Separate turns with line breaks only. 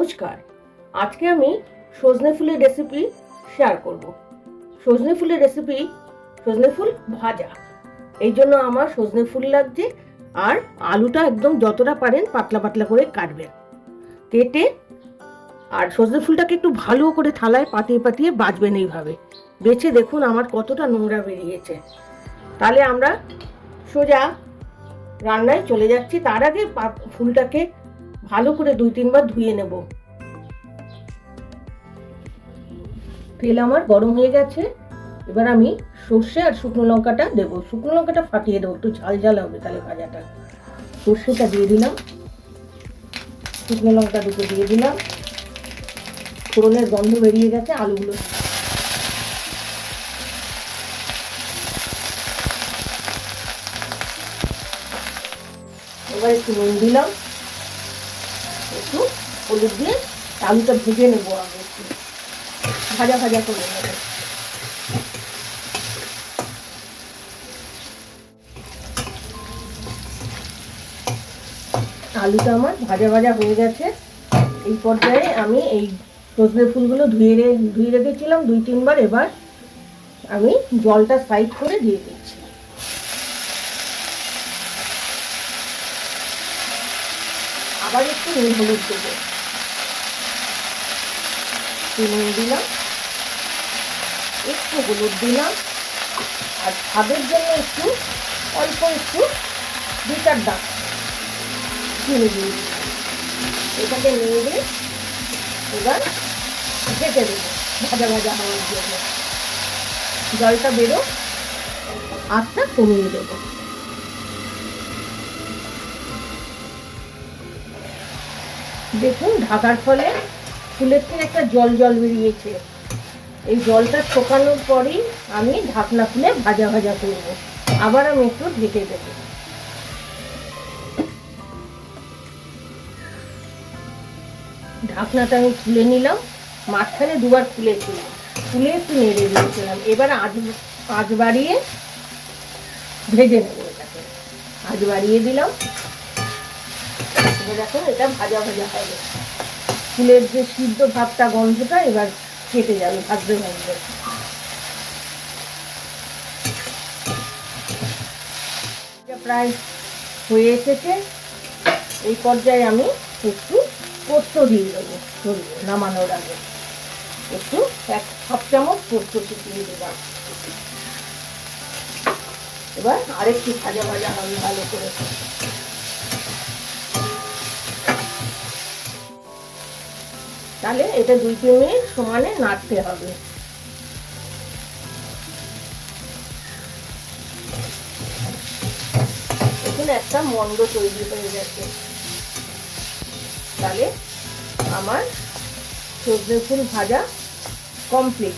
নমস্কার। আজকে আমি সজনে ফুলের রেসিপি শেয়ার করব। সজনে ফুলের রেসিপি সজনে ফুল ভাজা। এই জন্য আমার সজনে ফুল লাগছে, আর আলুটা একদম যতটা পারেন পাতলা পাতলা করে কাটবেন, কেটে আর সজনে ফুলটাকে একটু ভালো করে থালায় পাতিয়ে পাতিয়ে বাছবেন। এইভাবে বেছে দেখুন আমার কতটা নোংরা বেরিয়েছে। তাহলে আমরা সোজা রান্নায় চলে যাচ্ছি। তার আগে ফুলটাকে ভালো করে 2-3 বার ধুয়ে নেব। তেল আমার গরম হয়ে গেছে। এবার আমি সর্ষে আর শুকনো লঙ্কাটা দেবো। শুকনো লঙ্কাটা ফাটিয়ে দেবো, একটু ঝাল ঝাল হবে তাহলে ভাজাটা। সর্ষেটা দিয়ে দিলাম, শুকনো লঙ্কা দুটো দিয়ে দিলাম। ফোড়নের গন্ধ বেরিয়ে গেছে, আলুগুলো এবার একটু নুন দিলাম, একটু হলুদ দিয়ে আলুটা ভেজে নেবো। আগে একটু ভাজা ভাজা করে নেবো। আলুটা আমার ভাজা ভাজা হয়ে গেছে। এই পর্যায়ে আমি এই সজনে ফুলগুলো ধুয়ে রেখেছিলাম 2-3 বার। এবার আমি জলটা সাইড করে দিয়ে দিচ্ছি। আবার একটু নুন হলুদ দেবো, নুন দিলাম, একটু হলুদ দিলাম, আর স্বাদের জন্য একটু অল্প একটু 2-4 দানা চিনি দিয়ে দিলাম। এটাকে নেড়ে এবার ঢেকে দেবো ভাজা ভাজা হওয়ার জন্য। জলটা বেরো, আঁচটা কমিয়ে দেবো। দেখুন ঢাকার ফলে ফুলের থেকে একটা জল জল বেরিয়েছে। এই জলটা শুকানোর পরই আমি ঢাকনা খুলে ভাজা ভাজা করবো। আবার আমি একটু ঢেকে দেবো। ঢাকনাটা আমি খুলে নিলাম, মাঝখানে 2 বার খুলেছিলাম, খুলে একটু নেড়ে দিয়েছিলাম। এবার আঁচ বাড়িয়ে ভেজে নেবো এটাকে। আঁচ বাড়িয়ে দিলাম। এবার দেখুন এটা ভাজা ভাজা হবে। ফুলের যে সিদ্ধ ভাবটা, গন্ধটা এবার কেটে যাবে ভাজতে ভাজতে। প্রায় হয়ে এসেছে। এই পর্যায়ে আমি একটু পোস্ত দিয়ে দেবো। নামানোর আগে একটু 1 কাপ চামচ পোস্ত দিয়ে দিলাম। এবার আরেকটু ভাজা ভাজা হবে ভালো করে। তাহলে এটা 2-3 মিনিট সমানে নাড়তে হবে। এখন একটা মন্ড তৈরি হয়ে গেছে। তাহলে আমার সজনে ফুল ভাজা কমপ্লিট।